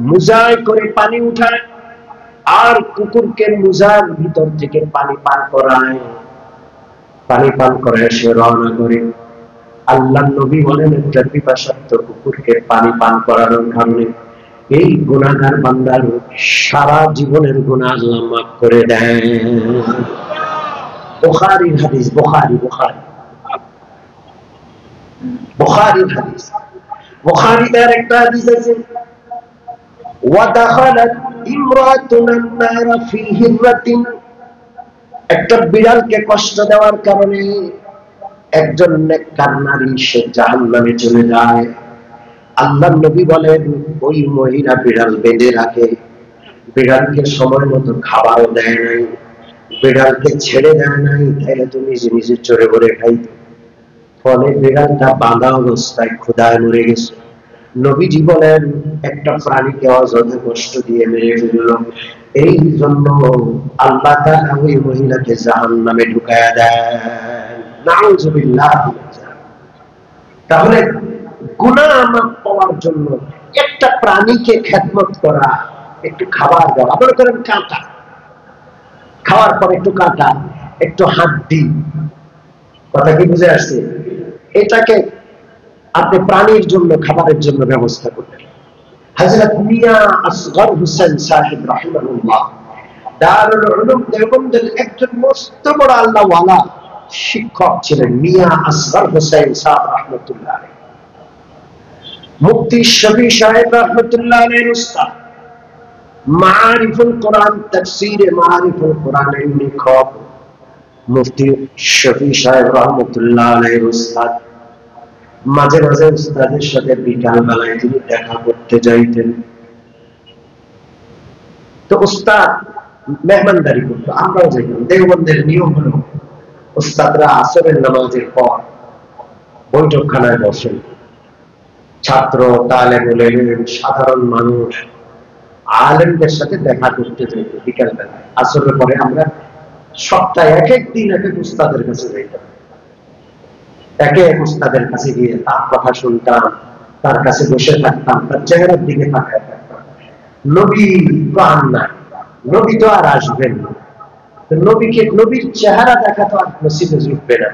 মুজায় করে পানি উঠায় আর কুকুরকে মুজার ভিতর থেকে পানি পান করায়। পানি পান করে সে রওনা করে। আল্লাহ নবী বলেন একটা পিপাসার্ত কুকুরকে পানি পান করানোর কারণে এই গুনাহগার বান্দার সারা জীবনের গুনাহ আল্লাহ মাফ করে দেন। বুখারীর হাদিস, বুখারীর হাদিস। বুখারীতে একটা হাদিস আছে, ওয়া দাখালাত ইমরাতুন আন-নার ফি হিররাতিন, একটা বিড়ালকে কষ্ট দেওয়ার কারণে একজন নেককার নারী সে জাহান্নামে চলে যায়। আল্লাহর নবী বলেন ওই মহিলা বিড়াল বেঁধে রাখে, বিড়ালকে সময় মতো খাবারও দেয় নাই, বিড়ালকে ছেড়ে দেয় নাই, তাহলে তো নিজে নিজে চড়ে বলে খাইত। ফলে বিড়ালটা বাঁধা অবস্থায় ক্ষুধায় মরে গেছে। নবীজি বলেন একটা প্রাণীকে অযথা কষ্ট দিয়ে মেরে ফেলল, এই জন্য আল্লাহ তাআলা ওই মহিলাকে জাহান্নামে ঢুকায়া দেন। নাউযুবিল্লাহ। তাহলে গুনাহ মাফ পাওয়ার জন্য একটা প্রাণীকে খেদমত করা, একটু খাবার দেওয়া, মনে করেন কাঁটা, খাওয়ার পর একটু কাঁটা, একটু হাড্ডি, কথা কি বুঝে আসছে? এটাকে আপনি প্রাণীর জন্য খাবারের জন্য ব্যবস্থা করলেন। হযরত মিয়া আসগর হোসেন সাহেব রাহিমাহুল্লাহ দারুল উলুম দেওবন্দের একজন মস্ত বড় আল্লাহওয়ালা শিক্ষক ছিলেন, মিয়া আসগর হোসেন সাহেব রাহমাতুল্লাহ আলাইহি। মুফতি শফি সাহেব রাহমাতুল্লাহ আলাইহির উস্তাদ, মারিফুল কোরআন, তাফসীরে মারিফুল কোরআনের লেখক মুফতি শফি সাহেব রাহমাতুল্লাহ আলাইহির উস্তাদ। মাঝে মাঝে উস্তাদের সাথে বিকাল বেলায় তিনি দেখা করতে যাইতেন। তো উস্তাদ মেহমানদারি করতো, আমরাও যাইতাম। দেওবন্দের নিয়ম হলো উস্তাদরা আসরের নামাজের পর বৈঠকখানায় বসেন, ছাত্র, তালেবুল ইলম, সাধারণ মানুষ আলেমদের সাথে দেখা করতে যাইত বিকাল বেলায়। আসরের পরে আমরা সপ্তাহে এক এক দিন এক এক উস্তাদের কাছে যাইতাম, একে এক উস্তাদের কাছে গিয়ে তার কথা শুনতাম, তার কাছে বসে থাকতাম, তার চেহারার দিকে তাকায় থাকতাম। নবী প্রাণ নাই, নবী তো আর আসবেন না, নবীকে, নবীর চেহারা দেখা তো আর নসিবে জুটবে না।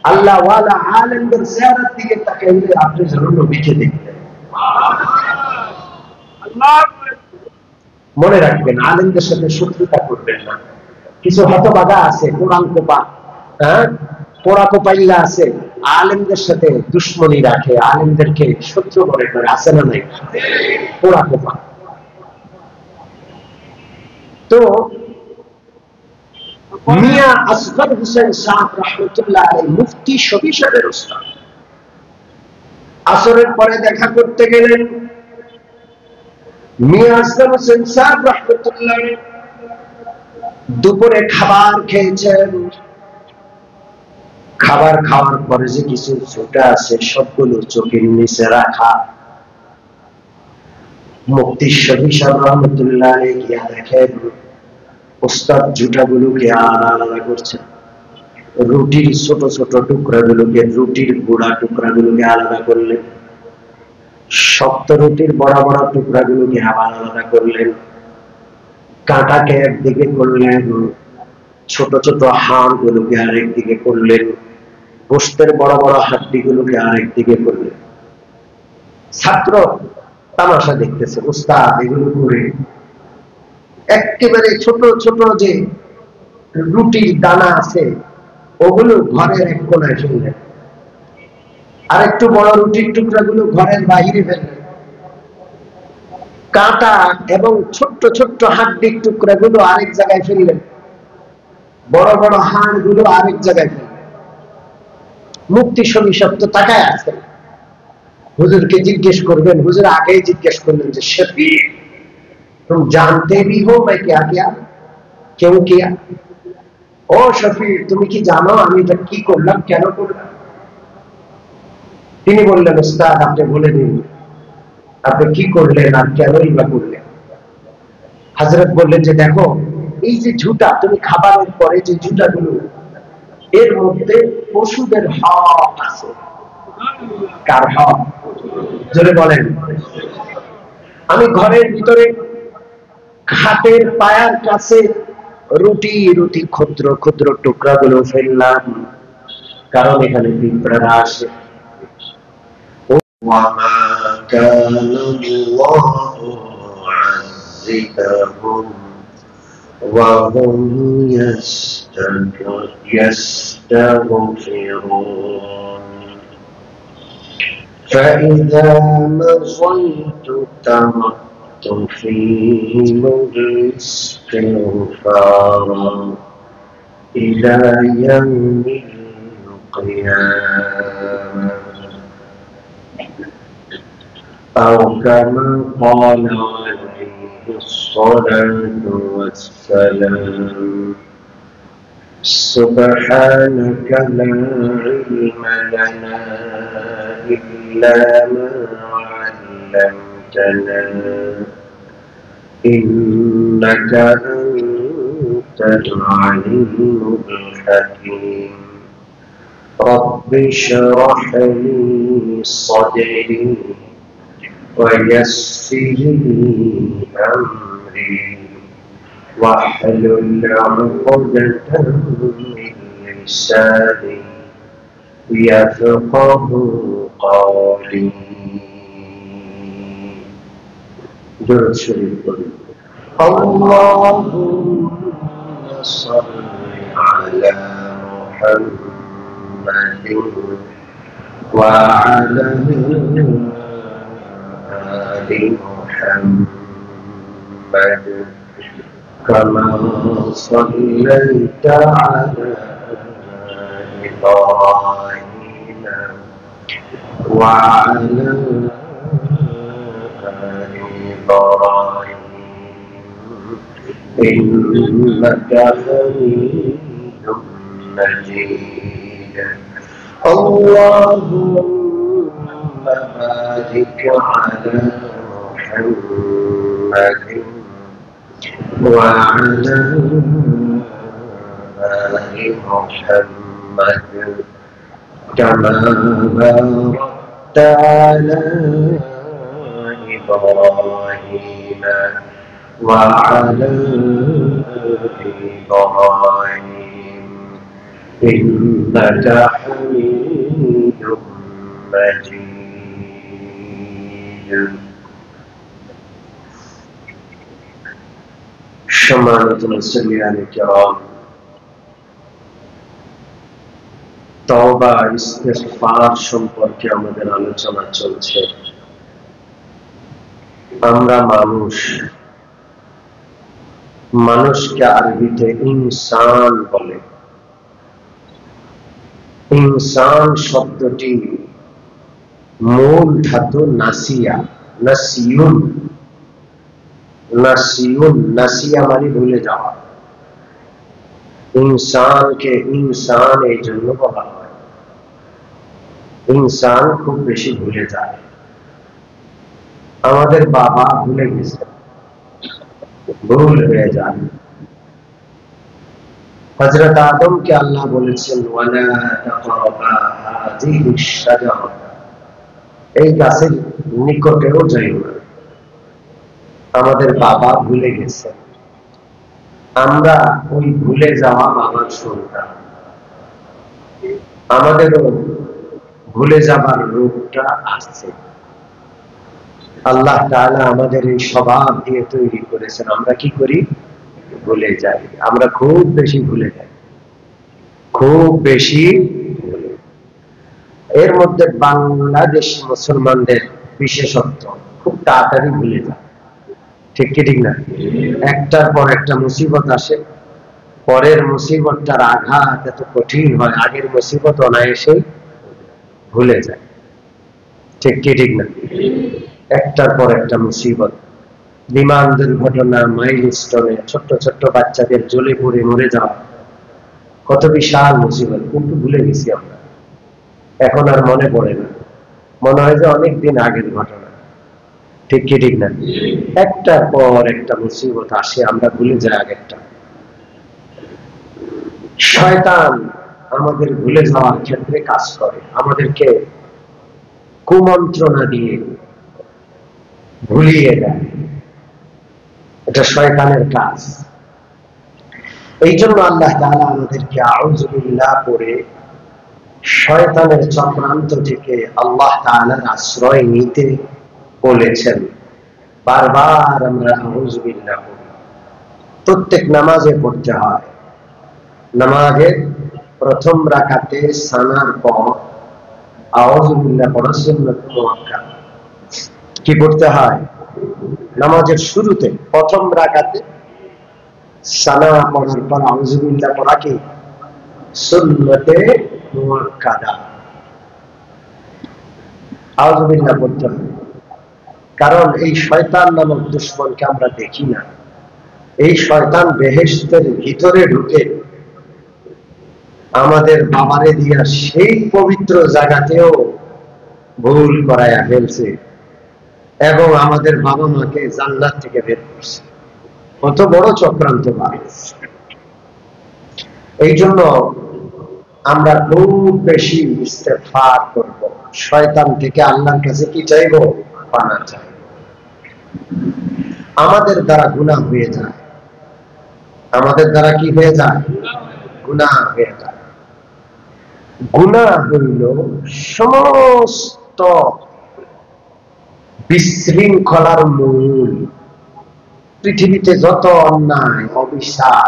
আল্লাহ ওয়ালা আলেমদের চেহারার দিকে তাকাইলে আপনি যেন নবীকে দেখবেন। মনে রাখবেন, আলেমদের সাথে শত্রুতা করবেন না। কিছু হতবাগা আছে, কোরআন কোপা, পোড়া কোপাইল্লা আছে, আলেমদের সাথে দুশ্মনী রাখে, আলেমদেরকে শত্রু মনে করে, আছে না নাই? পোড়া কোপা। তো মিয়া আসগর হোসেন সাহেব রাহমাতুল্লাহ আলাইহি মুফতি শফি সাহেবের উস্তাদ আসরের পরে দেখা করতে গেলেন। মিয়া আসগর হোসেন সাহেব রাহমাতুল্লাহ আলাইহি দুপুরে খাবার খেয়েছেন। খাবার খাওয়ার পরে যে কিছু জুতা আছে সবগুলো চোখের নিচে রাখা। মুফতি শফি সাহেব রাহমাতুল্লাহ আলাইহি গিয়া দেখেন উস্তাদ জুতাগুলোকে আলাদা করছে, রুটির ছোট ছোট টুকরাগুলোকে, রুটির গুঁড়া টুকরাগুলোকে আলাদা করলেন, শক্ত রুটির বড় বড় টুকরাগুলোকে আবার আলাদা করলেন, কাঁটাকে একদিকে করলেন, ছোট ছোট হাড় গুলোকে আরেক দিকে করলেন, গোশতের বড় বড় হাড্ডি গুলোকে আরেক দিকে করলেন। ছাত্র তামাশা দেখতেছে, উস্তাদ এগুলো করে একেবারে ছোট ছোট যে রুটির দানা আছে ওগুলো ঘরের এক কোনায় ফেললেন, আর একটু বড় রুটির টুকরা গুলো ঘরের বাহিরে ফেললেন। কাঁটা এবং ছোট্ট ছোট্ট হাড্ডির টুকরা গুলো আরেক জায়গায় ফেললেন, বড় বড় হাড় গুলো আরেক জায়গায় ফেললেন। মুফতি শফি সাহেব তো তাকায় আছেন, হুজুরকে জিজ্ঞেস করবেন। হুজুর আগেই জিজ্ঞেস করলেন যে শফি तुम जानते भी हो मैं क्या किया, क्यों किया? ओ शफी তুমি কি জানো আমি এটা কি করলাম, কেন করলাম? তিনি বললেন উস্তাদ আপনি বলে দিন আপনি কি করলেন আর কেনই বা করলেন। হযরত বললেন যে দেখো এই যে জুতা তুমি খাবারের পরে যে জুতাগুলো, এর মধ্যে পশুদের হক আছে। কার হক? জোরে বলেন। আমি ঘরের ভিতরে খাটের পায়ার কাছে রুটি রুটি ক্ষুদ্র ক্ষুদ্র টুকরাগুলো ফেললাম, কারণ এখানে পিঁপড়ারা আসে। وما كان الله معذبهم وهم يستغفرون فإذا مضيت تركت فيهم الاستغفار إلى يوم القيامة أو كما قال عليه الصلاة والسلام سبحانك لا علم لنا إلا ما علمتنا إنك أنت العليم الحكيم رب اشرح لي صدري ويسر لي أمري واحلل عقدة من لساني يفقه قولي. درود شريف اللهم صل على محمد وعلى آل محمد كما صليت على إبراهيم وعلى آل إبراهيم إنك حميد مجيد. اللهم بارك على محمد وعلى آل محمد كما باركت على إبراهيم وعلى إبراهيم إنك حميد مجيد. সম্মানিত মুসলিয়ান কিরাম, তওবা ইস্তিগফার সম্পর্কে আমাদের আলোচনা চলছে। আমরা মানুষকে আরবিতে ইনসান বলে। ইনসান শব্দটি মূল ধাতু নাসিয়া, নাসিয়ুন, নাসিয়ুন, নাসিয়া মানে ভুলে যাওয়া। ইনসানকে ইনসান এই জন্য বলা হয়, ইনসান খুব বেশি ভুলে যায়। আমাদের বাবা ভুলে গেছে, ভুল হয়ে যায়। হযরত আদমকে আল্লাহ বলেছেন ওয়ালা তাকরাবা হাযিহিশ শাজারা, এই গাছের নিকটেও যাইও না। আমাদের বাবা ভুলে গেছে, আমরা ওই ভুলে যাওয়া বাবার সন্তান। আমাদেরও ভুলে যাবার রোগটা আসছে। আল্লাহ তাআলা আমাদের এই স্বভাব দিয়ে তৈরি করেছেন। আমরা কি করি? ভুলে যাই। আমরা খুব বেশি ভুলে যাই, খুব বেশি। এর মধ্যে বাংলাদেশ মুসলমানদের বিশেষত্ব, খুব তাড়াতাড়ি ভুলে যায়। ঠিক কি ঠিক না? একটার পর একটা মুসিবত আসে, পরের মুসিবতটার আঘাত এত কঠিন হয়, আগের মুসিবত অনায়াসেই ভুলে যায়। ঠিক কি ঠিক না? একটার পর একটা মুসিবত, বিমান দুর্ঘটনা, মাইলস্টোনে ছোট্ট ছোট্ট বাচ্চাদের জ্বলে পুড়ে মরে যাওয়া, কত বিশাল মুসিবত, কিন্তু ভুলে গেছি আমরা। এখন আর মনে পড়ে না, মনে হয় যে অনেক দিন আগের ঘটনা। ঠিক কি ঠিক না? একটার পর একটা মুসিবত আসে, আমরা ভুলে যাই আগেরটা। শয়তান আমাদের ভুলে যাওয়ার ক্ষেত্রে কাজ করে, আমাদেরকে কুমন্ত্রণা দিয়ে ভুলিয়ে দেয়। এটা শয়তানের কাজ। এই জন্য আল্লাহ তাআলা আমাদেরকে আউযু বিল্লাহ পড়ে শয়তানের চক্রান্ত থেকে আল্লাহ তাআলার আশ্রয় নিতে বলেছেন। বারবার আমরা আউযু বিল্লাহ পড়ি, প্রত্যেক নামাজে পড়তে হয়। নামাজের প্রথম রাকাতে সানার পর আউযু বিল্লাহ পড়া সুন্নাত মুআক্কাদ। কি পড়তে হয়? নামাজের শুরুতে প্রথম রাকাতে সানা পড়ার পর আউযু বিল্লাহ পড়া কি সুন্নতে মুআক্কাদা। আউযু বিল্লাহ পড়তে হয়, কারণ এই শয়তান নামক দুশমনকে আমরা দেখি না। এই শয়তান বেহেশতের ভিতরে ঢুকে আমাদের বাবারে দিয়া সেই পবিত্র জায়গাতেও ভুল করাইয়া ফেলছে এবং আমাদের বাবা মাকে জান্নাত থেকে বের করছে। কত বড় চক্রান্ত বাস। এই জন্য আমরা খুব বেশি ইস্তেগফার করব, শয়তান থেকে আল্লাহর কাছে কি চাইবো? পানা চাই। আমাদের দ্বারা গুনাহ হয়ে যায়, আমাদের দ্বারা কি হয়ে যায়? গুনাহ হয়ে যায়। গুনাহ হইল সমস্ত বিশৃঙ্খলার মূল। পৃথিবীতে যত অন্যায়, অবিচার,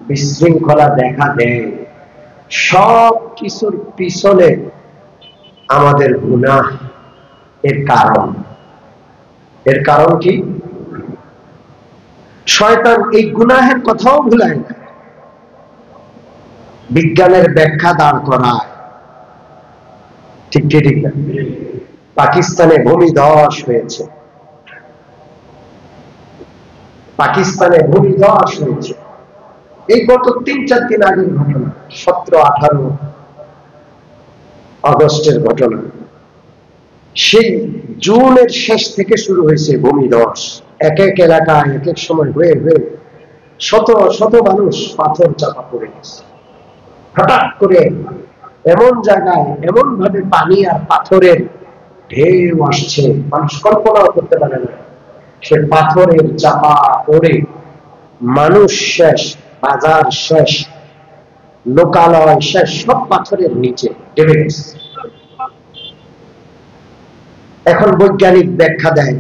বিশৃঙ্খলা দেখা দেয়, সব কিছুর পিছনে আমাদের গুনাহ এর কারণ। এর কারণ কি? শয়তান এই গুনাহের কথাও ভুলায় না, বিজ্ঞানের ব্যাখ্যা দাঁড় করায়। ঠিক ঠিক না? পাকিস্তানে ভূমিধস হয়েছে, পাকিস্তানে ভূমিধস হয়েছে। এই গত ৩-৪ দিন আগের ঘটনা, 17-18 আগস্টের ঘটনা। সেই জুনের শেষ থেকে শুরু হয়েছে ভূমিধস। এক এক এলাকায় এক এক সময় হয়ে হয়ে শত শত মানুষ পাথর চাপা পড়ে গেছে। হঠাৎ করে এমন জায়গায় এমন ভাবে পানি আর পাথরের ঢেউ আসছে, মানুষ কল্পনাও করতে পারে না। সে পাথরের চাপা পড়ে মানুষ শেষ, বাজার শেষ, লোকালয় শেষ, সব পাথরের নিচে ডেবে গেছে। এখন বৈজ্ঞানিক ব্যাখ্যা দেয়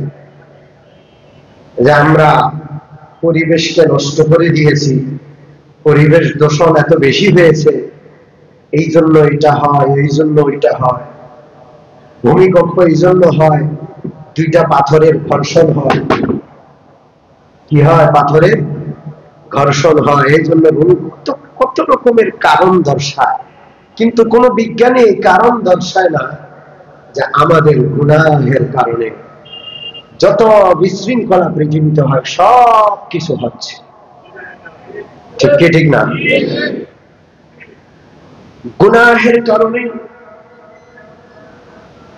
যে আমরা পরিবেশকে নষ্ট করে দিয়েছি, পরিবেশ দূষণ এত বেশি হয়েছে, এই জন্য এটা হয়, এই জন্য ওইটা হয়। ভূমিকম্প এই জন্য হয়, দুইটা পাথরের ঘর্ষণ হয়। কি হয়? পাথরের ঘর্ষণ হয়, এই জন্য ভূমিকম্প। কত রকমের কারণ দর্শায়, কিন্তু কোন বিজ্ঞানী এই কারণ দর্শায় না যে আমাদের গুনাহের কারণে যত বিশৃঙ্খলা পৃথিবীতে হয় সব কিছু হচ্ছে। ঠিক কি ঠিক না? গুনাহের কারণে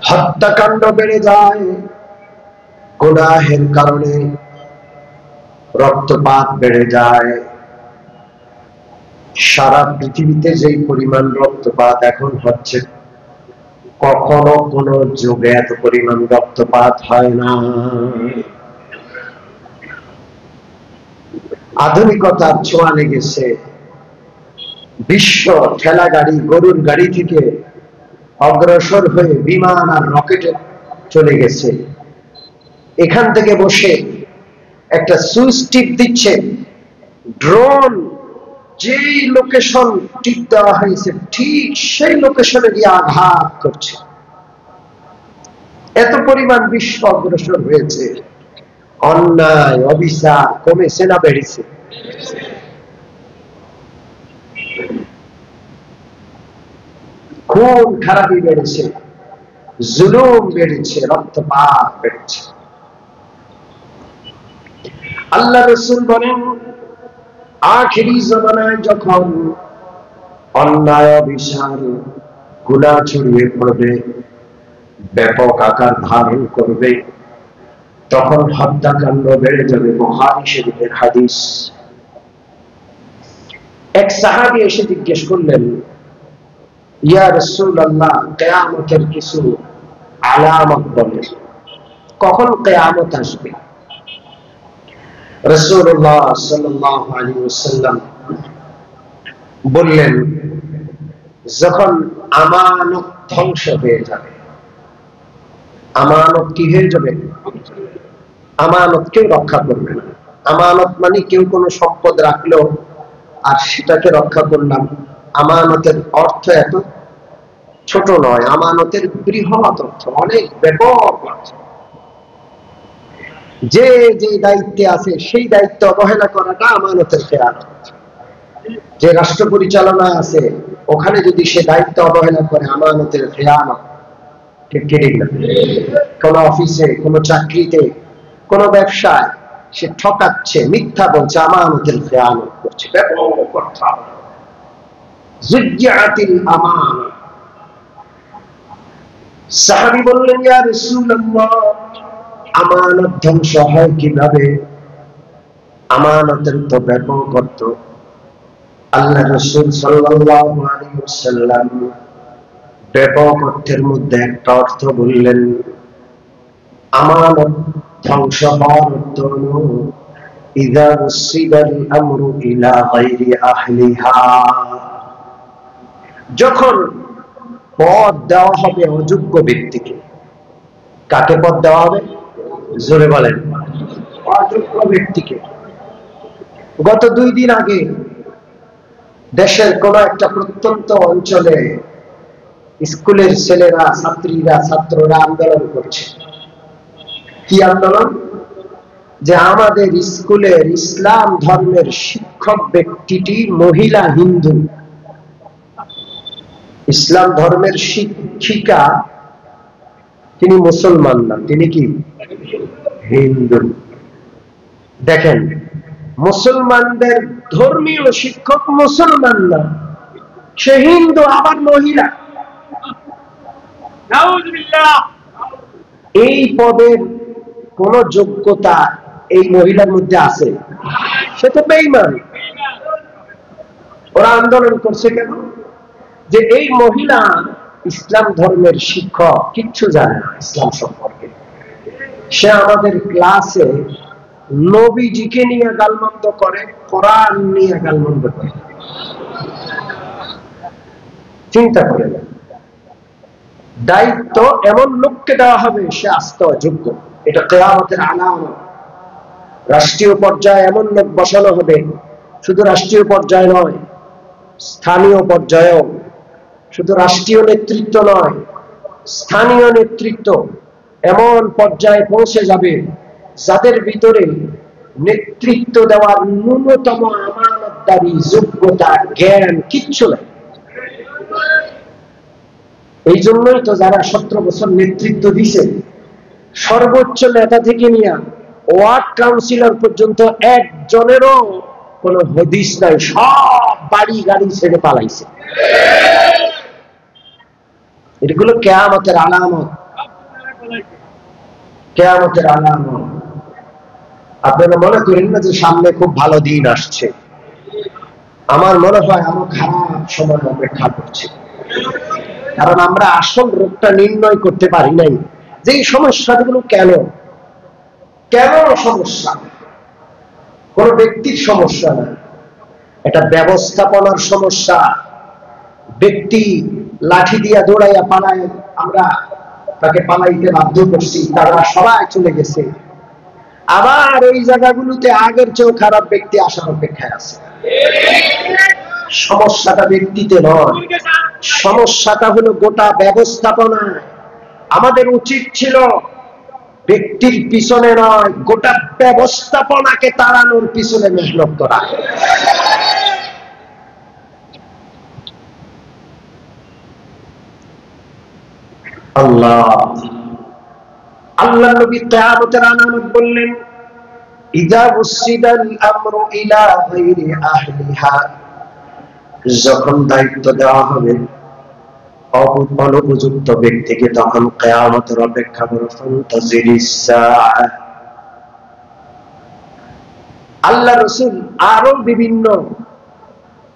হত্যাকাণ্ড বেড়ে যায়, গুনাহের কারণে রক্তপাত বেড়ে যায়। সারা পৃথিবীতে যেই পরিমাণ রক্তপাত এখন হচ্ছে, কখনো কোন যুগে এত পরিমাণ রক্তপাত হয় না। আধুনিকতার ছোঁয়া লেগেছে, বিশ্ব ঠেলা গাড়ি, গরুর গাড়ি থেকে অগ্রসর হয়ে বিমান আর রকেটে চলে গেছে। এখান থেকে বসে একটা সুইচ টিপ দিচ্ছে, ড্রোন যেই লোকেশন টিপ দেওয়া হয়েছে ঠিক সেই লোকেশনে গিয়ে আঘাত করছে। এত পরিমাণ বিশ্ব অগ্রসর হয়েছে। অন্যায় অবিচার কমেছে না বেড়েছে? খুন খারাপি বেড়েছে, জুলুম বেড়েছে, রক্তপাত বেড়েছে। আল্লাহ রাসূল বলেন, আখিরি জামানায় যখন অন্যায় অবিচার গুনাহ ছড়িয়ে পড়বে, ব্যাপক আকার ধারণ করবে, তখন হত্যাকাণ্ড বেড়ে যাবে। বুখারী শরীফের হাদিস। এক সাহাবী এসে জিজ্ঞেস করলেন, ইয়া রাসূলুল্লাহ, কিয়ামতের কিছু আলামত বলেন। কখন কিয়ামত আসবে? রাসূলুল্লাহ সাল্লাল্লাহু আলাইহি ওয়াসাল্লাম বললেন, যখন আমানত ধ্বংস হয়ে যাবে। আমানত কি হয়ে যাবে? আমানত কেউ রক্ষা করবে না। আমানত মানে কেউ কোনো সম্পদ রাখলো আর সেটাকে রক্ষা করলাম। আমানতের অর্থ এত ছোট নয়, আমানতের বৃহৎ অর্থ, অনেক ব্যাপক অর্থ। যে যে দায়িত্বে আছে সেই দায়িত্ব অবহেলা করাটা আমানতের খেয়ানত। যে রাষ্ট্র পরিচালনা আছে ওখানে যদি সে দায়িত্ব অবহেলা করে, আমানতের খেয়ানত। ঠিক ঠিক না? কোন অফিসে, কোন চাকরিতে, কোন ব্যবসায় সে ঠকাচ্ছে, মিথ্যা বলছে, আমানতের খেয়ানত করছে। ব্যাপক কথা। যুজ্জাতিল আমানা। সাহাবী বললেন, ইয়া রাসূলুল্লাহ, আমানত ধ্বংস হয় কিভাবে? আমানতের তো ব্যাপক অর্থ। আল্লাহ রাসূল সাল্লাল্লাহু আলাইহি ওয়াসাল্লাম ব্যাপক অর্থের মধ্যে একটা অর্থ বললেন, আমানত ধ্বংস হওয়ার অর্থ হলো ইযা উসিদাল আমরু ইলা গায়রি আহলিহা। যখন পদ দেওয়া হবে অযোগ্য ব্যক্তিকে। কাকে পদ দেওয়া হবে? জোরে বলেন। অযোগ্য ব্যক্তিকে। গত 2 দিন আগে দেশের কোন একটা প্রত্যন্ত অঞ্চলে স্কুলের ছেলেরা, ছাত্রীরা, ছাত্ররা আন্দোলন করছে। কি আন্দোলন? যে আমাদের স্কুলের ইসলাম ধর্মের শিক্ষক ব্যক্তিটি মহিলা হিন্দু। ইসলাম ধর্মের শিক্ষিকা তিনি মুসলমান না, তিনি কি? হিন্দু। দেখেন, মুসলমানদের ধর্মীয় শিক্ষক মুসলমান না, সে হিন্দু, আবার মহিলা। এই পদের কোন যোগ্যতা এই মহিলার মধ্যে আছে? সে তো বেঈমান। ওরা আন্দোলন করছে কেন? যে এই মহিলা ইসলাম ধর্মের শিক্ষক, কিচ্ছু জানে না ইসলাম সম্পর্কে। সে আমাদের ক্লাসে নবীজিকে নিয়ে গালমন্দ করে, কোরআন নিয়ে গালমন্দ করে। চিন্তা করে না, দায়িত্ব এমন লোককে দেওয়া হবে সে আস্ত অযোগ্য। এটা কিয়ামতের আলামত। রাষ্ট্রীয় পর্যায়ে এমন লোক বসানো হবে, শুধু রাষ্ট্রীয় পর্যায়ে নয়, স্থানীয় পর্যায়েও। শুধু রাষ্ট্রীয় নেতৃত্ব নয়, স্থানীয় নেতৃত্ব এমন পর্যায়ে পৌঁছে যাবে যাদের ভিতরে নেতৃত্ব দেওয়ার ন্যূনতম আমানতদারি, যোগ্যতা, জ্ঞান কিচ্ছু নাই। এই জন্যই তো যারা 17 বছর নেতৃত্ব দিছে, সর্বোচ্চ নেতা থেকে নিয়ে ওয়ার্ড কাউন্সিলর পর্যন্ত একজনেরও কোন হদিস নাই, সব বাড়ি গাড়ি ছেড়ে পালাইছে। এগুলো কিয়ামতের আলামত। কিয়ামতের আলামত। আপনারা মনে করেন না যে সামনে খুব ভালো দিন আসছে? আমার মনে হয় আরো খারাপ সময় অপেক্ষা করছে। কারণ আমরা আসল রোগটা নির্ণয় করতে পারি নাই, যে এই সমস্যাগুলো কেন। কেন সমস্যা? কোন ব্যক্তির সমস্যা না, এটা ব্যবস্থাপনার সমস্যা। ব্যক্তি লাঠি দিয়া দৌড়াইয়া পালায়, আমরা তাকে পালাইতে বাধ্য করছি, তারা সবাই চলে গেছে। আবার ওই জায়গাগুলোতে আগের চেয়েও খারাপ ব্যক্তি আসার অপেক্ষায় আছে। সমস্যাটা ব্যক্তিতে নয়, সমস্যাটা হলো গোটা ব্যবস্থাপনা। আমাদের উচিত ছিল ব্যক্তির পিছনে নয়, গোটা ব্যবস্থাপনাকে তাড়ানোর পিছনে মেহনত করা। আল্লাহ নবী কিয়ামতের আলামত বললেন, ইযা উসিদাল আমরু ইলা গায়রি আহলিহা। যখন দায়িত্ব দেওয়া হবে অনুপযুক্ত ব্যক্তিকে, তখন কিয়ামতের অপেক্ষা করো। ফান্তাজিরিস সাআহ। আল্লাহ রাসূল আরো বিভিন্ন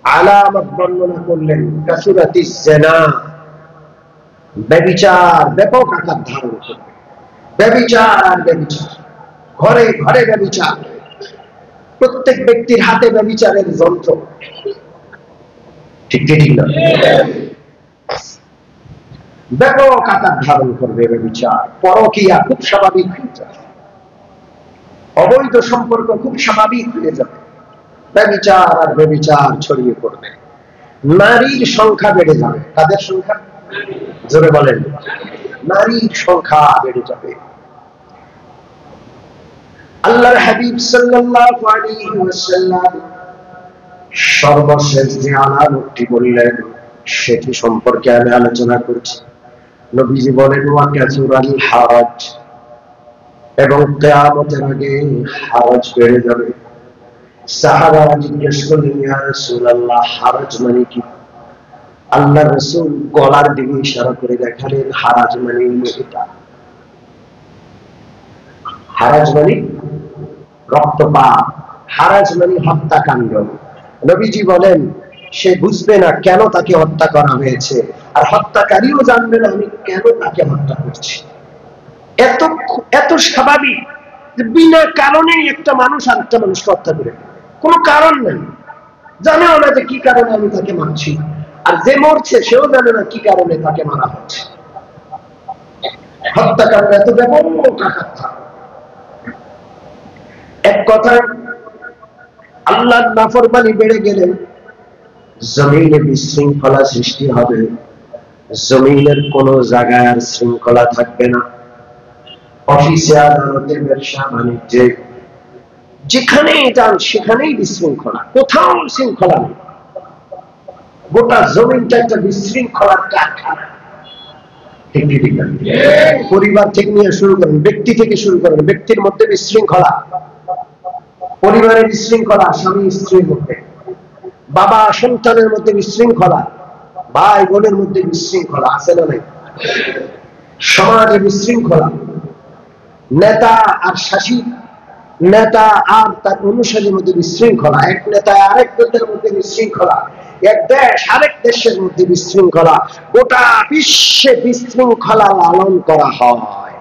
আলামত বর্ণনা করলেন। কাসুরাতিস জিনা, ব্যভিচার ব্যাপক আকার ধারণ করবে। ব্যভিচার আর ব্যভিচার, ঘরে ঘরে ব্যভিচার, প্রত্যেক ব্যক্তির হাতে ব্যভিচারের যন্ত্র। ঠিক ঠিক না? ব্যাপক আকার ধারণ করবে ব্যভিচার, পরকীয়া খুব স্বাভাবিক হয়ে যাবে, অবৈধ সম্পর্ক খুব স্বাভাবিক হয়ে যাবে, ব্যভিচার আর ব্যভিচার ছড়িয়ে পড়বে, নারীর সংখ্যা বেড়ে যাবে। কাদের সংখ্যা? জোরে বলেন। নারীর সংখ্যা বেড়ে যাবে। আল্লাহর হাবিব সাল্লাল্লাহু আলাইহি ওয়াসাল্লাম সর্বশেষ যে আলামতটি বললেন সেটি সম্পর্কে আমি আলোচনা করছি। নবীজি বলেন ওয়া কাসুরাল হারাজ, এবং কিয়ামতের আগে হারাজ বেড়ে যাবে। সাহাবারা জিজ্ঞেস করলেন ইয়া রাসূলুল্লাহ, হারাজ মানে কি? আল্লাহ রাসূল গলার দিকে ইশারা করে দেখালেন হারাজ মানে এটা। হারাজ মানে রক্তপাত, হারাজ মানে হত্যাকাণ্ড। নবীজি বলেন সে বুঝবে না কেন তাকে হত্যা করা হয়েছে, আর হত্যাকারীও জানবে না আমি কেন তাকে হত্যা করছি। এত এত স্বাভাবিক যে বিনা কারণেই একটা মানুষ আরেকটা মানুষকে হত্যা করে, কোনো কারণ নেই, জানেও না যে কি কারণে আমি তাকে মারছি, আর যে মরছে সেও জানে না কি কারণে তাকে মারা হচ্ছে। হত্যাকাণ্ড এত ব্যাপক আকার থাকে। এক কথায় আল্লাহর নাফরমানি বেড়ে গেলে জমিনে বিশৃঙ্খলা সৃষ্টি হবে, জমিনের কোন জায়গায় আর শৃঙ্খলা থাকবে না। অফিসে, আদালতে, ব্যবসা বাণিজ্যে যেখানেই যান সেখানেই বিশৃঙ্খলা, কোথাও শৃঙ্খলা নেই। গোটা জমিনটা একটা বিশৃঙ্খলার কারখানা। পরিবার থেকে নিয়ে শুরু করেন, ব্যক্তি থেকে শুরু করেন, ব্যক্তির মধ্যে বিশৃঙ্খলা, পরিবারের বিশৃঙ্খলা, স্বামী স্ত্রীর মধ্যে, বাবা সন্তানের মধ্যে বিশৃঙ্খলা, ভাই বোনের মধ্যে বিশৃঙ্খলা, আছে না নাই? সমাজে বিশৃঙ্খলা, নেতা আর শাসক, নেতা আর তার অনুসারীর মধ্যে বিশৃঙ্খলা, এক নেতা আরেক নেতার মধ্যে বিশৃঙ্খলা, এক দেশ আরেক দেশের মধ্যে বিশৃঙ্খলা, গোটা বিশ্বে বিশৃঙ্খলা লালন করা হয়।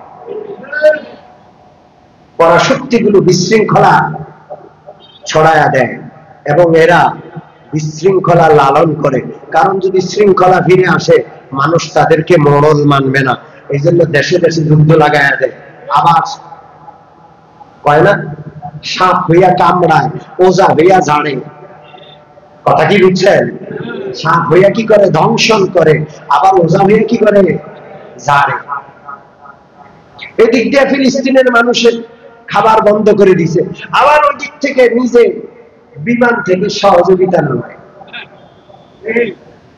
পরাশক্তিগুলো বিশৃঙ্খলা ছড়ায়া দেয় এবং এরা বিশৃঙ্খলা লালন করে। কারণ যদি শৃঙ্খলা ফিরে আসে মানুষ তাদেরকে মরল মানবে না, এই জন্য দেশে দেশে যুদ্ধ লাগাইয়া দেয়। আবার কয় না, সাপ হইয়া কামড়ায়, ওজা হইয়া ঝাড়ে। কথা কি বুঝছেন? সাপ হইয়া কি করে? ধ্বংসন করে। আবার ওজা হইয়া কি করে? ঝাড়ে। এদিক দিয়ে ফিলিস্তিনের মানুষের খাবার বন্ধ করে দিছে, আবার ওই দিক থেকে নিজে বিমান থেকে সহযোগিতা নয়।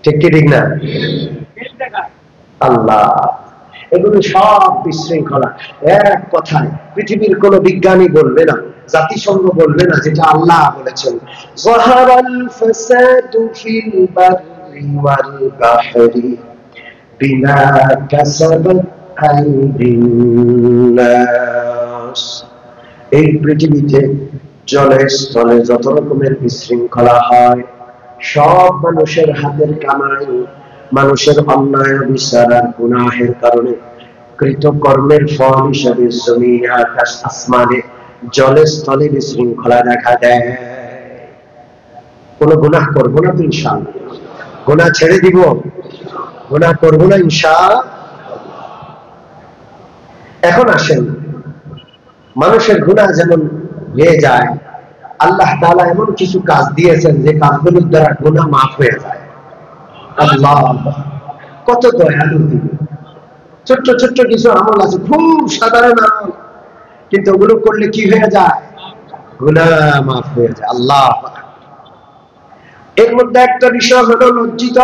ঠিক কি ঠিক না? আল্লাহ, এগুলো সব বিশৃঙ্খলা। এক কথায় পৃথিবীর কোন বিজ্ঞানী বলবে না, জাতিসংঘ বলবে না, যেটা আল্লাহ বলেছেন যাহারাল ফাসাদু ফিল বাররি ওয়াল বাহরি বিমা কাসাবাত আইদিন নাস। এই পৃথিবীতে জলে স্থলে যত রকমের বিশৃঙ্খলা হয় সব মানুষের হাতের কামাই, মানুষের অন্যায় বিচার আর গুনাহের কারণে কৃত কর্মের ফল হিসাবে জমিন আকাশ আসমানে জলে স্থলে বিশৃঙ্খলা দেখা দেয়। কোন গুনাহ করবো না তো ইনশাআল্লাহ, গুনাহ ছেড়ে দিব, গুনাহ করবো না ইনশাআল্লাহ। এখন আসেন, মানুষের গুনাহ যেমন হয়ে যায়, আল্লাহ তাআলা এমন কিছু কাজ দিয়েছেন যে কাজগুলোর দ্বারা গুনাহ মাফ হয়ে যায়। আল্লাহ কত দয়ালু তিনি। ছোট্ট ছোট্ট কিছু আমল আছে, খুব সাধারণ আমল, কিন্তু ওগুলো করলে কি হয়ে যায়? গুনাহ মাফ হয়ে যায়। আল্লাহ, এর মধ্যে একটা বিষয় হলো লজ্জিত।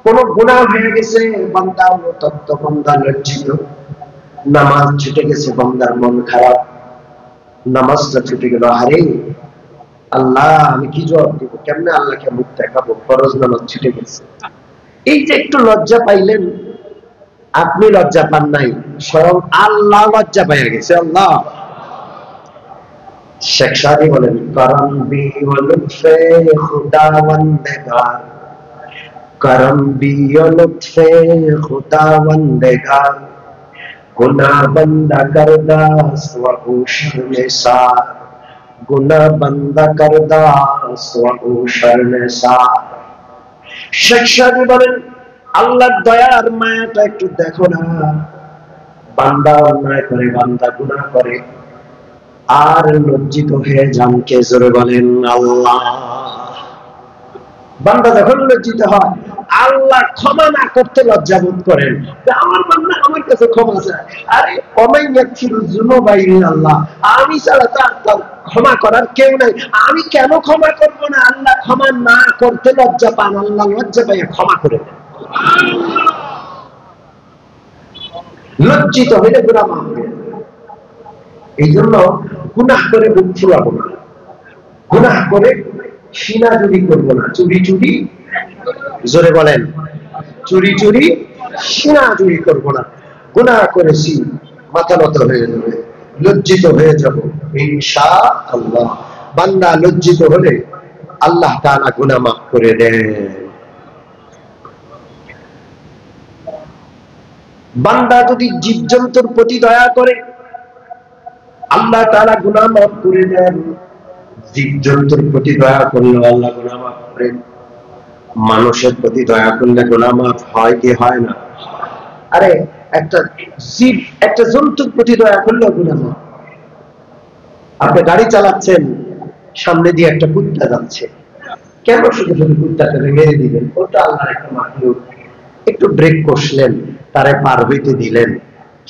কোন গুনাহ হয়ে গেছে, বান্দা তত্ত্ব, বান্দা লজ্জিত, নামাজ ছুটে গেছে, বান্দার মন খারাপ, নামাজটা ছুটে গেল, আরে আল্লাহ আমি কি জবাব দিব, কেমনে আল্লাহকে মুখ দেখাবো, ফরজ নামাজ ছুটে গেছে। এই যে একটু লজ্জা পাইলেন, আপনি লজ্জা পান নাই, স্বয়ং আল্লাহ লজ্জা পাইয়া গেছে। আল্লাহ, শেখ সাদি বলেন করম বি লুৎফে খুদা বন্দেগার, করম বি লুৎফে খুদা বন্দেগার, गुनाह बंदा करदास व शर्मसार, गुनाह बंदा करदास व शर्मसार। শেখ সাদি বলেন, আল্লাহর দয়ার মায়াটা একটু দেখো না, বান্দা অন্যায় করে, বান্দা গুনাহ করে, আর লজ্জিত হয়ে যান কে? জোরে বলেন আল্লাহ। বান্দা যখন লজ্জিত হয়, আল্লাহ ক্ষমা না করতে লজ্জাবোধ করেন, আমার বান্দা আমার কাছে ক্ষমা চায়। আরে ওমাই ইয়াগফিরু যুনুবা ইল্লাল্লাহ, আমি ছাড়া তো আর ক্ষমা করার কেউ নাই, আমি কেন ক্ষমা করব না? আল্লাহ ক্ষমা না করতে লজ্জা পান, আল্লাহ লজ্জা পাইয়া ক্ষমা করে দেন। লজ্জিত হইলে গুনাহ মাফ হবে। এই জন্য গুনাহ করে বুক ফুলাবো না, গুনাহ করে সিনা চুরি করবো না, চুরি চুরি, জোরে বলেন, চুরি চুরি সিনা চুরি করবো না। গুনাহ করেছি, মাথা নত হয়ে যাবে, লজ্জিত হয়ে যাব ইনশাআল্লাহ। বান্দা লজ্জিত হলে আল্লাহ তাআলা গুনাহ মাফ করে দেন। বান্দা যদি জীবজন্তুর প্রতি দয়া করে, আল্লাহ তাআলা গুনাহ মাফ করে দেন। জীবজন্তুর প্রতি দয়া করলে আল্লাহ গুনাহ মাফ করেন। মানুষের প্রতি দয়া করলে গুনাহ মাফ হয় কি হয় না? আরে একটা জীব, একটা জন্তুর প্রতি দয়া করলে গুনাহ মাফ। আপনি গাড়ি চালাচ্ছেন, সামনে দিয়ে একটা কুত্তা যাচ্ছে, কেন শুধু শুধু কুত্তাটাকে মেরে দিবেন? ওটা আল্লাহর একটা মাখলুক, একটু ব্রেক কষলেন, তারে পার হইতে দিলেন,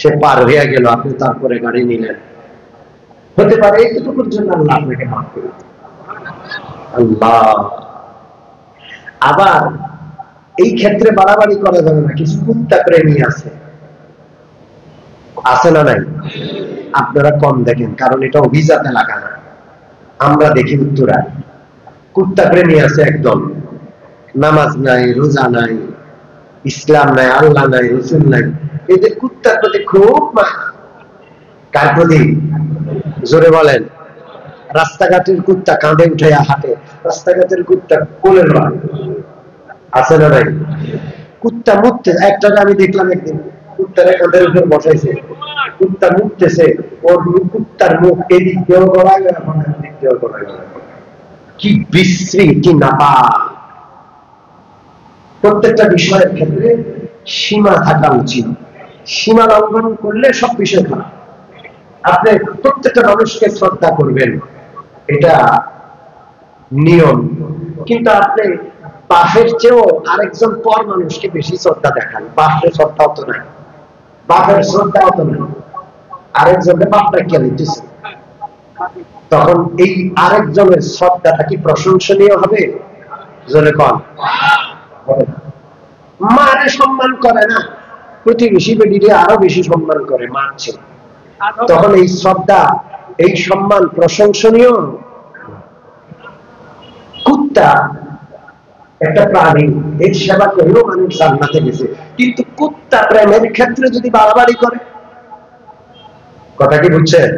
সে পার হয়ে গেল, আপনি তারপরে গাড়ি নিলেন। হতে পারে এইটুকুর জন্য আল্লাহ আপনাকে মাফ করে আল্লাহ। আবার এই ক্ষেত্রে বাড়াবাড়ি করা যাবে না। কিছু কুত্তা প্রেমী আছে, আছে না নাই? আপনারা কম দেখেন, কারণ এটা অভিজাত এলাকা না, আমরা দেখি উত্তরায়। কুত্তা প্রেমী আছে একদম, নামাজ নাই, রোজা নাই, ইসলাম নাই, আল্লাহ নাই, রসুল নাই, এদের কুত্তার প্রতি খুব মায়া। কার প্রতি? জোরে বলেন। রাস্তাঘাটের কুত্তা কাঁধে উঠে হাঁটে, রাস্তাঘাটের কুত্তা কোলে নয়, আছে না নাই? কুত্তা মুততে, একটা আমি দেখলাম একদিন, কুত্তারে কাঁধের উপর বসাইছে, কুত্তা মুততেছে, ওর কুত্তার মুখ এদিক দিয়েও গড়ায়, এদিক দিয়েও গড়ায়। কি বিশ্রী, কি নাপাক! প্রত্যেকটা বিষয়ের ক্ষেত্রে সীমা থাকা উচিত। সীমা লঙ্ঘন করলে সব বিষয় খারাপ। আপনি প্রত্যেকটা মানুষকে শ্রদ্ধা করবেন, এটা নিয়ম, কিন্তু আপনি বাপের চেয়েও আরেকজন পর মানুষকে বেশি শ্রদ্ধা দেখান। বাপের শ্রদ্ধা হতো না, বাপের শ্রদ্ধা হতো না, আরেকজনকে বাপটা কে দিতেছে, তখন এই আরেকজনের শ্রদ্ধাটা কি প্রশংসনীয় হবে? জোরে কন। মারে সম্মান করে না, প্রতিবেশী বেডিরে আরো বেশি সম্মান করে, মারছে, তখন এই শ্রদ্ধা, এই সম্মান প্রশংসনীয়। কুত্তা একটা প্রাণী, এর সেবা করেও মানুষ জান্নাতে গেছে, কিন্তু কুত্তা প্রেমের ক্ষেত্রে যদি বাড়াবাড়ি করে, কথা কি বুঝছেন?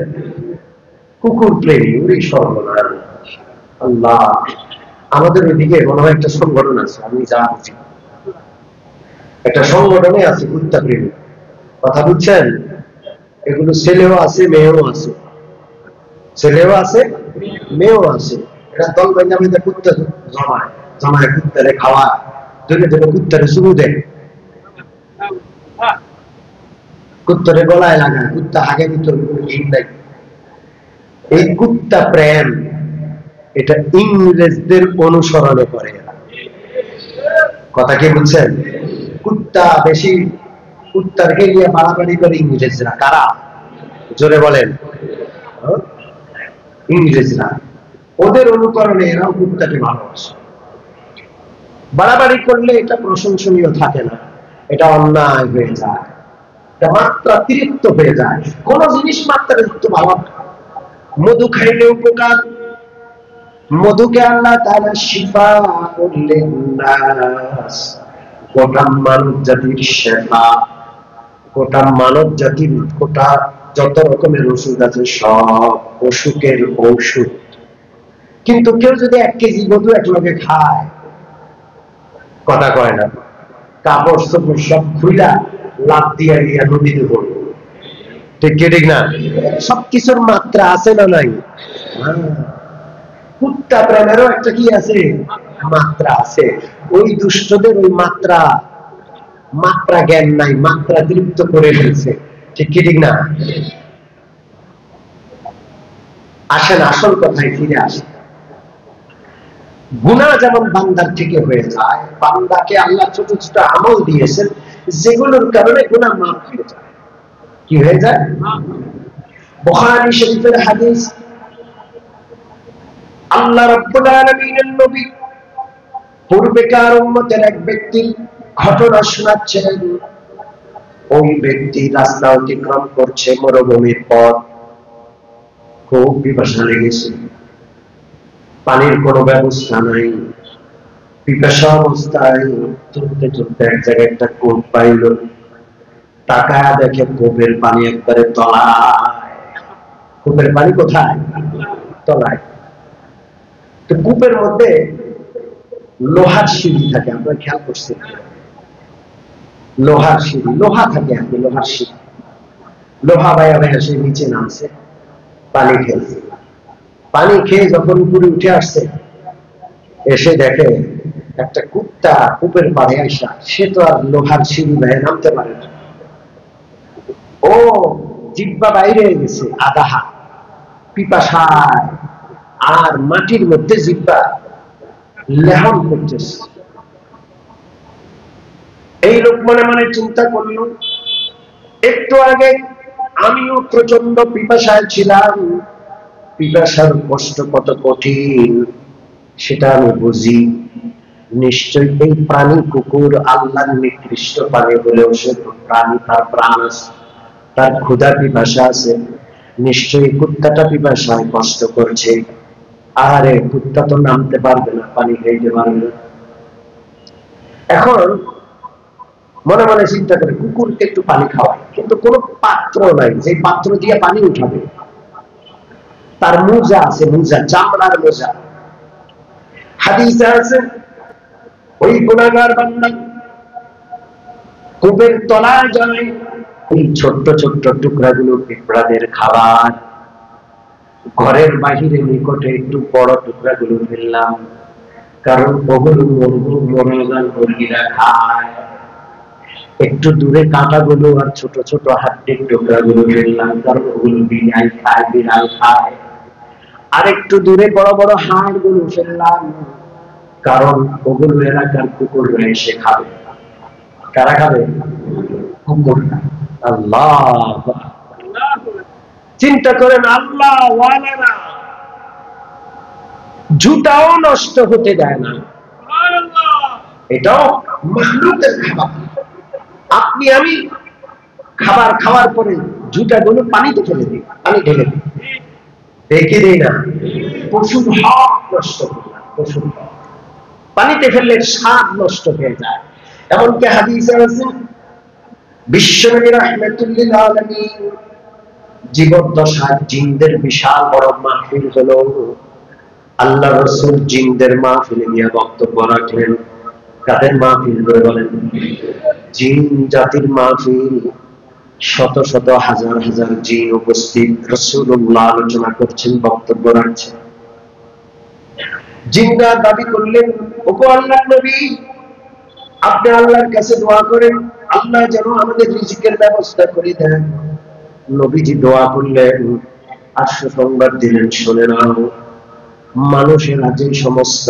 কুকুর প্রেমী, ওই সর্বনাশ। আল্লাহ, আমাদের ওইদিকে মনে হয় একটা সংগঠন আছে, আমি যা বুঝি একটা সংগঠনে আছে কুত্তা প্রেমী, কথা বুঝছেন? এগুলো ছেলেও আছে, মেয়েও আছে, ছেলেও আছে, মেয়েও আছে। এটা দল বেঁধে কুত্তা জমায়, জমায় কুত্তারে খাওয়া, ধরে ধরে কুত্তারে চুমু দেয়, কুত্তারে গলায় লাগায়, কুত্তা হাগে ভিতরে নাই। এই কুত্তা প্রেম, এটা ইংরেজদের অনুসরণে করে। কথা কি বুঝছেন? কুত্তা বেশি, কুত্তারকে নিয়ে বাড়াবাড়ি করে ইংরেজরা। কারা? জোরে বলেন। ইংরেজরা, ওদের অনুকরণে এরাও কুত্তাকে ভালোবাসে। বাড়াবাড়ি করলে এটা প্রশংসনীয় থাকে না, এটা অন্যায় হয়ে যায়, এটা মাত্রাতিরিক্ত হয়ে যায়। কোন জিনিস মাত্রাতিরিক্ত ভালো। মধু খাইলে উপকার, মধুকে আল্লাহ তাআলা শিফা করলেন নাস, গোটা মানব জাতির সেবা, গোটা মানব জাতির, গোটা যত রকমের ওষুধ আছে সব অসুখের ঔষধ। কিন্তু কেউ যদি 1 কেজি মধু একলগে খায়, কথা কয় না, কাপড় চোপড় সব খুইলা লাভ দিয়া গিয়া নদীতে পড়বে, ঠিক কি ঠিক না? সবকিছুর মাত্রা আছে না নাই? কুত্তা প্রেমেরও একটা কি আছে? মাত্রা আছে। ওই দুষ্টদের ওই মাত্রা মাত্রা জ্ঞান নাই, মাত্রা তৃপ্ত করে ফেলছে। ঠিক কি ঠিক না? আসেন আসল কথায় ফিরে আসে। গুনাহ যেমন বান্দার থেকে হয়ে যায়, বান্দাকে আল্লাহ ছোট ছোট আমল দিয়েছেন যেগুলোর কারণে গুনাহ মাফ হয়ে যায়। কি হয়ে যায়? বুখারী শরীফের হাদিস, আল্লাহ রাব্বুল আলামিনের নবী পূর্বেকার উম্মতের এক ব্যক্তির ঘটনা শোনাচ্ছেন। ওই ব্যক্তি রাস্তা অতিক্রম করছে, মরুভূমির পথ, খুব পিপাসা লেগেছে, পানির কোনো ব্যবস্থা নাই। পিপাসা অবস্থায় চলতে চলতে এক জায়গায় একটা কূপ পাইল। তাকায়া দেখে কূপের পানি একবারে তলায়। কূপের পানি কোথায়? তলায়। তো কূপের মধ্যে লোহার সিঁড়ি থাকে, আপনারা খেয়াল করছেন? লোহার সিঁড়ি, লোহা থাকে আর কি, লোহার সিঁড়ি। লোহা বাইয়া বাইয়া সে নিচে নামছে, পানি খেয়েছে। পানি খেয়ে যখন উপরে উঠে আসছে, এসে দেখে একটা কুত্তা কূপের পাড়ে আসা, সে তো আর লোহার সিঁড়ি বাইরে নামতে পারে না। ও জিহ্বা বাইরে গেছে আধা হাত, পিপাসায়, আর মাটির মধ্যে জিহ্বা লেহন করতেছে। এই লোক মনে মনে চিন্তা করল, একটু আগে আমিও প্রচন্ড পিপাসায় ছিলাম, পিপাসার কষ্ট কত কঠিন সেটা আমি বুঝি। নিশ্চয়ই এই প্রাণী কুকুর আল্লাহর নিকৃষ্ট প্রাণী হলেও সে প্রাণী, তার প্রাণ আছে, তার ক্ষুধা পিপাসা আছে। নিশ্চয়ই কুত্তাটা পিপাসায় কষ্ট করছে। আরে কুত্তা তো নামতে পারবে না, পানি খাইতে পারবে না। এখন মনে মনে চিন্তা করে কুকুরকে একটু পানি খাওয়ায়, কিন্তু কোনো পাত্র নাই যে পাত্র দিয়ে পানি উঠাবে। তার মোজা আছে, মোজা, চামড়ার মোজা। হাদিসে আছে ওই গুনাহগার বান্দা কূপের তলায় যায়, ওই ছোট্ট ছোট্ট টুকরাগুলো পিঁপড়াদের খাবার। ঘরের বাহিরে নিকটে একটু বড় টুকরাগুলো ফেললাম, কারণ ওগুলো মুরগিরা খায়। একটু দূরে কাঁটাগুলো আর ছোট ছোট হাড্ডির টুকরাগুলো ফেললাম, কারণ ওগুলো বিড়াল খায়, বিড়াল খায়। আর একটু দূরে বড় বড় হাড় গুলো ফেললাম, কারণ ওগুলো এলাকার কুকুররা এসে খাবে। কারা খাবে? কুকুররা। আল্লাহ, চিন্তা করেন, আল্লাহ ওয়ালারা জুতাও নষ্ট হতে দেয় না, এটাও মাখলুকের খাবার। আপনি আমি খাবার খাওয়ার পরে জুতাগুলো পানিতে ফেলে দিই, পানি ঢেলে দিই, দেখে দিই না। পশুর হক নষ্ট করলাম, পশুর হক পানিতে ফেললে স্বাদ নষ্ট হয়ে যায়। এমনকি হাদিসে আছে বিশ্বনবী রাহমাতুল্লিল আলামিন জীবদ্দশায় জিনদের বিশাল বড় মাহফিল হলো। আল্লাহ রাসূল জিনদের মাহফিলে গিয়ে বক্তব্য রাখলেন। কাদের মাহফিল? বলেন। জিন জাতির মাহফিল। শত শত হাজার হাজার জিন উপস্থিত, রাসূলুল্লাহ আলোচনা করছেন, বক্তব্য রাখছেন। জিনরা দাবি করলেন, ওগো আল্লাহর নবী, আপনি আল্লাহর কাছে দোয়া করেন, আল্লাহ যেন আমাদের রিজিকের ব্যবস্থা করে দেন। নবীজি দোয়া করলেন, আর সুসংবাদ দিলেন, শুনে নাও, মানুষেরা যে সমস্ত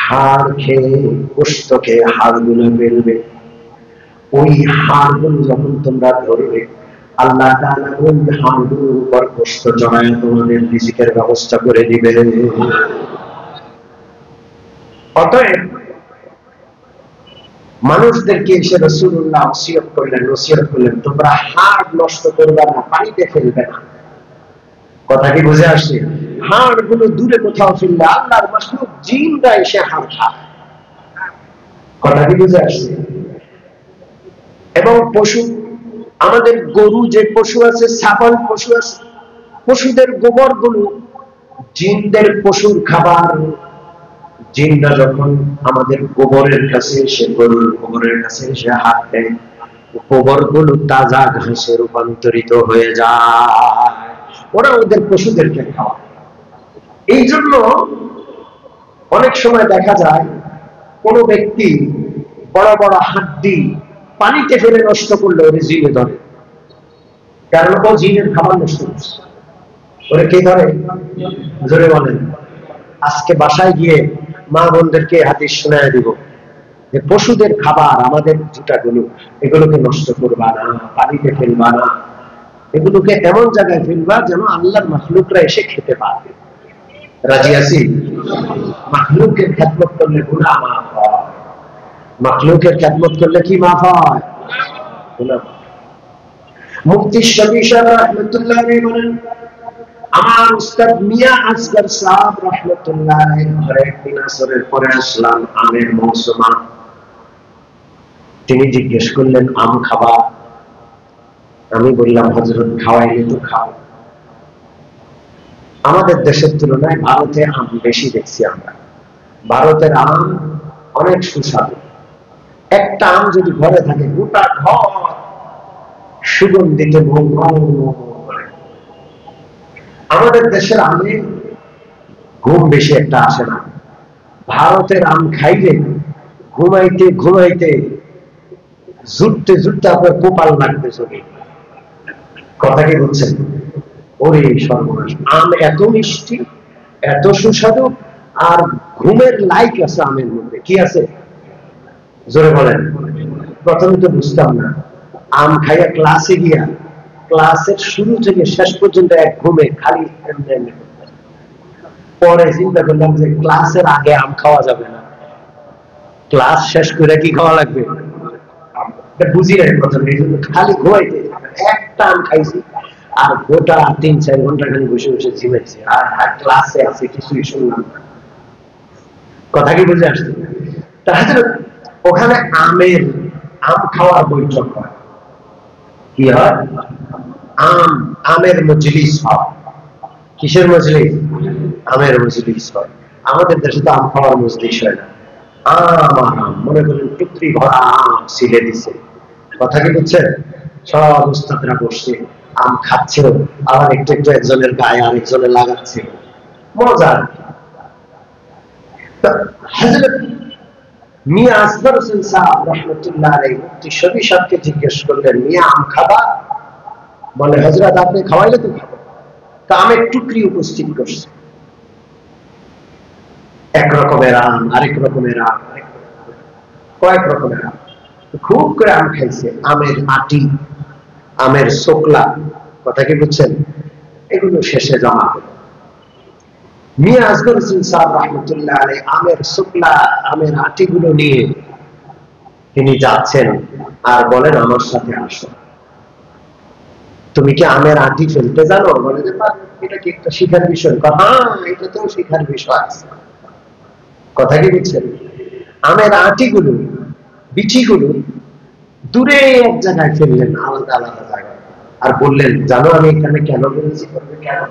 হাড় খেয়ে, গোশত খেয়ে হাড়গুলো ফেলবে, ওই হাড়গুলো যখন তোমরা ধরবে, আল্লাহ তাআলা ওই হাড়গুলোর উপর গোশত জড়ায় তোমাদের রিজিকের ব্যবস্থা করে দিবে। অতএব মানুষদেরকে এসে রাসূলুল্লাহ ওসিয়ত করলেন, তোমরা হাড় নষ্ট করবে না, পানিতে ফেলবে না। কথা কি বুঝে আসছে? হাড়গুলো দূরে কোথাও ফেললে আল্লাহর মাখলুক জিনরা এসে হাড় খায়। কথা কি বুঝে আসছে? এবং পশু, আমাদের গরু যে পশু আছে, ছাগল পশু আছে, পশুদের গোবর গুলো জিনদের পশুর খাবার। জিনরা যখন আমাদের গোবরের কাছে এসে, গরুর গোবরের কাছে এসে হাত দেয়, গোবরগুলো তাজা ঘাসে রূপান্তরিত হয়ে যায়, ওরা ওদের পশুদেরকে খাওয়ায়। এই জন্য অনেক সময় দেখা যায় কোন ব্যক্তি বড় বড় হাড্ডি পানিতে ফেলে নষ্ট করলে ওরে জিনে ধরে, কারণ ও জিনের খাবার নষ্ট করছে। ওরে কে ধরে? জোরে বলেন। আজকে বাসায় গিয়ে মা বোনদেরকে হাদিস শোনায় দিব যে পশুদের খাবার, আমাদের জুতাগুলো, এগুলোকে নষ্ট করবা না, পানিতে ফেলবা না, এগুলোকে এমন জায়গায় ফেলবা যেন আল্লাহর মাখলুকরা এসে খেতে পারবে। রাজি আছি? মাখলুকের খেদমত করলে গুনাহ মাফ হয়। মাখলুকের খেদমত করলে কি মাফ হয়? গুনাহ। মুফতি শফি সাহেব রাহমাতুল্লাহ আলাইহি বলেন, আমার উস্তাদ মিয়া আসগর সাহেব রাহমাতুল্লাহ আলাইহির ঘরে একদিন আসরের পরে আসলাম, আমের মৌসুমা। তিনি জিজ্ঞেস করলেন, আম খাবা? আমি বললাম, হযরত খাওয়াইলে তো খাও। আমাদের দেশের তুলনায় ভারতে আম বেশি দেখছি আমরা। ভারতের আম অনেক সুস্বাদু। একটা আম যদি ঘরে থাকে, গোটা ঘর সুগন্ধিতে ভোগ করে। আমাদের দেশের আমে ঘুম বেশি একটা আসে না। ভারতের আম খাইলে ঘুমাইতে ঘুমাইতে জুটতে জুটতে আপনার কপাল লাগবে চলে। কথা কি বলছেন? ওরে সর্বনাশ! আম এত মিষ্টি, এত সুস্বাদু, আর ঘুমের লাইক আছে আমের মধ্যে। কি আছে? জোরে বলেন। প্রথমে তো বুঝতাম না, আম খাইয়া ক্লাসে গিয়া ক্লাসের শুরু থেকে শেষ পর্যন্ত এক ঘুমে খালি। পরে চিন্তা করলাম যে ক্লাসের আগে আম খাওয়া যাবে না, ক্লাস শেষ করে কি খাওয়া লাগবে? বুঝি নাই প্রথমে, এই জন্য খালি ঘুমাইতে একটা আম খাইছি, আর গোটা 3-4 ঘন্টা খালি বসে বসে ঝিমাইছি, আর ক্লাসে আছে কিছুই শুনলাম না। কথা কি বুঝে আসছে? তাহলে ওখানে আম খাওয়ার বৈঠক হয়। কি হয়? আমের মজলিস হয়। কিসের মজলিস? আমের মজলিস হয়। আমাদের দেশে তো আম খাওয়ার মজলিস হয় না। আম আর আম, মনে করেন টুকরি ভরা আম ছিলে দিছে। কথা কি বুঝছেন? সব উস্তাদরা বসছে, আম খাচ্ছে, আবার একটু একটু একজনের গায়ে আরেকজনের লাগাচ্ছে, মজা। হযরত মিয়া আসগর হোসেন সাহেব রাহমাতুল্লাহ আলাইহি মুফতি শফি সাহেবকে জিজ্ঞেস করলেন, মিয়া আম খাবা? বলে, হযরত আপনি খাওয়াইলে তো খাবো। তা আমের টুকরি উপস্থিত করছে, এক রকমের আম, আরেক রকমের আম, কয়েক রকমের আম। খুব করে আম খাইছে। আমের আটি, আমের শোকলা, কথা কি বুঝছেন? এগুলো শেষে জমা হলো। মিয়া আসগর হোসেন সাহেব রাহমাতুল্লাহ আলাইহি আমের শোকলা, আমের আটিগুলো নিয়ে তিনি যাচ্ছেন আর বলেন, আমার সাথে আসো। তুমি কি আমের আটি ফেলতে জানো? বলে যে এটা কি একটা শিখার বিষয়? হ্যাঁ, এটা তো শিখার বিষয় আছে। কথা কি বুঝছেন? আমের আটিগুলো, বিচিগুলো দূরে এক জায়গায় ফেললেন, আলাদা আলাদা জায়গায়, আর বললেন, জানো আমি এখানে কেন বলেছি? কেন?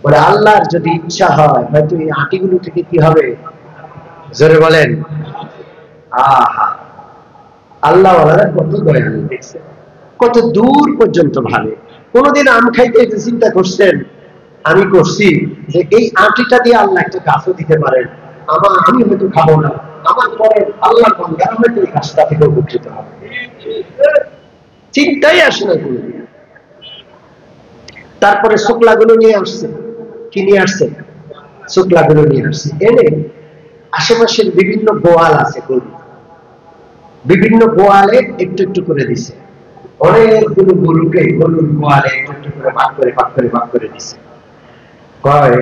বলে, আল্লাহর যদি ইচ্ছা হয় হয়তো এই আটিগুলো থেকে কি হবে? জোরে বলেন। আহা, আল্লাহ ওয়ালারা কত দয়ালু, দেখছেন কত দূর পর্যন্ত ভাবে। কোনদিন আম খাইতে চিন্তা করছেন? আমি করছি যে এই আটিটা দিয়ে আল্লাহ একটা গাছও দিতে পারেন, আমি হয়তো খাবো না, আমার পরে আল্লাহ বান্দারা হয়তো এই গাছটা থেকে উপকৃত হবে। চিন্তাই আসে না কোনদিন। তারপরে শুকলাগুলো নিয়ে আসছে। কি নিয়ে আসছে? শুকলাগুলো নিয়ে আসছে। এনে আশেপাশের বিভিন্ন গোয়াল আছে, গরু, বিভিন্ন গোয়ালে একটু একটু করে দিছে। অনেকগুলো গরুকে গরুর গোয়ালে একটু একটু করে ভাগ করে দিছে। কয়,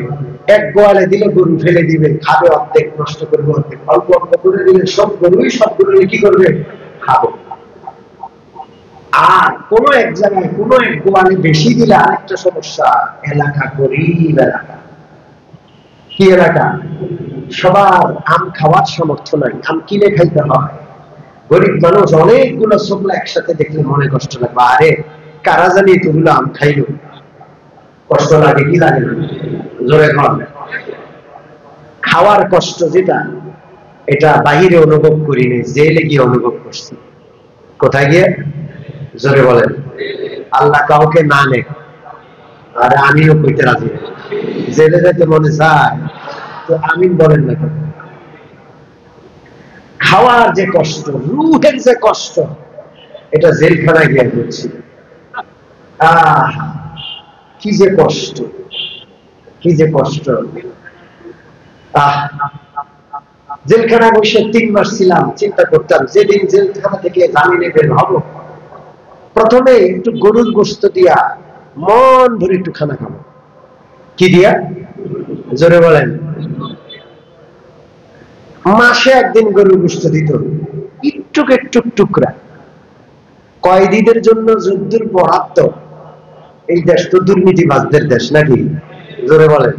এক গোয়ালে দিলে গরু ফেলে দিবে, খাবে অর্ধেক, নষ্ট করবে অর্ধেক। অল্প অল্প করে দিলে সব গরু কি করবে? খাবো। আর কোন এক জায়গায় কোন এক গোয়ালে বেশি দিলে আরেকটা সমস্যা, এলাকা গরিব এলাকা। কি এলাকা? সবার আম খাওয়ার সামর্থ্য নাই, আম কিনে খাইতে হয়। গরিব মানুষ অনেকগুলো শুকলা একসাথে দেখলে মনে কষ্ট লাগবে। আরে কারা জানি এতগুলো আম খাইলো, কষ্ট লাগে কি লাগে না? জোরে খান। খাওয়ার কষ্ট যেটা, এটা বাহিরে অনুভব করিনি, জেলে গিয়ে অনুভব করছি। কোথায় গিয়ে? জোরে বলেন। আল্লাহ কাউকে না নেক, আর আমিও কইতে রাজি। জেলে যেতে মনে চায় তো আমিন বলেন না কেন? খাওয়ার যে কষ্ট, রুহের যে কষ্ট, এটা জেলখানায় গিয়ে করছি। কি যে কষ্ট, কি যে কষ্ট। জেলখানায় বসে 3 মাস ছিলাম, চিন্তা করতাম যেদিন জেলখানা থেকে জামিনে বের হব, প্রথমে একটু গরুর গোশত দিয়া মন ভরে একটু খানা খাবো। কি দিয়া? জোরে বলেন। মাসে একদিন গরুর গোশত দিত, একটু একটু টুকরা। কয়েদিদের জন্য যুদ্ধের বরাদ্দ। এই দেশ তো দুর্নীতিবাজদের দেশ নাকি? জোরে বলেন।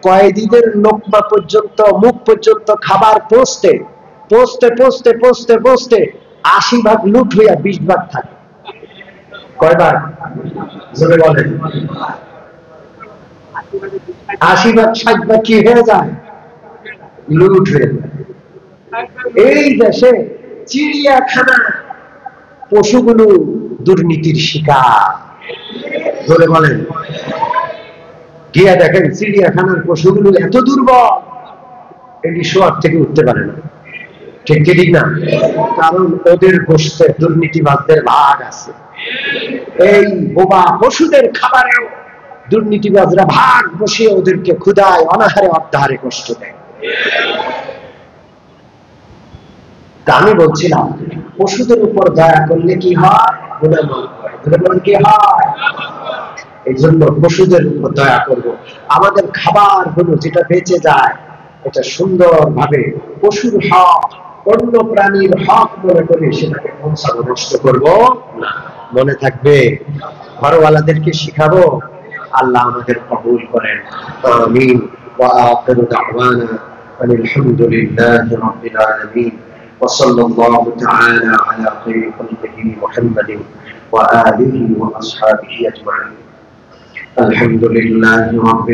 কয়েদিদের লোকমা পর্যন্ত, মুখ পর্যন্ত খাবার পৌঁছতে পৌঁছতে পৌঁছতে পৌঁছতে পৌঁছতে 80 ভাগ লুট হইয়া 20 ভাগ থাকে। কয় ভাগ? জোরে বলেন। 80 ভাগ 60 ভাগ কি হয়ে যায়? লুট হয়ে যায়। এই দেশে চিড়িয়াখানা পশুগুলো দুর্নীতির শিকার। ধরে বলেন। গিয়া দেখেন চিড়িয়াখানার পশুগুলো এত দুর্বল, এটি শোয়ার থেকে উঠতে পারে না। ঠিক ঠিক না? কারণ ওদের গোশতে দুর্নীতিবাজদের ভাগ আছে। এই বোবা পশুদের খাবারেও দুর্নীতিবাজরা ভাগ বসিয়ে ওদেরকে ক্ষুধায় অনাহারে অর্ধাহারে কষ্ট দেয়। আমি বলছিলাম পশুদের উপর দয়া করলে কি হয়? কি হয়? এই জন্য পশুদের উপর দয়া করব। আমাদের খাবার হলো যেটা বেঁচে যায়, এটা সুন্দর ভাবে পশুর হক, অন্য প্রাণীর হক মনে করে সেটাকে পৌঁছানো, নষ্ট করবো না। মনে থাকবে। ঘরওয়ালাদেরকে শিখাবো। আল্লাহ আমাদের কবুল করেন। আমিন। ওয়া আখিরু দাওয়ানা আলহামদুলিল্লাহি রাব্বিল আলামিন। وصلى الله تعالى على خير خلقه محمد وآله وأصحابه أجمعين. الحمد لله رب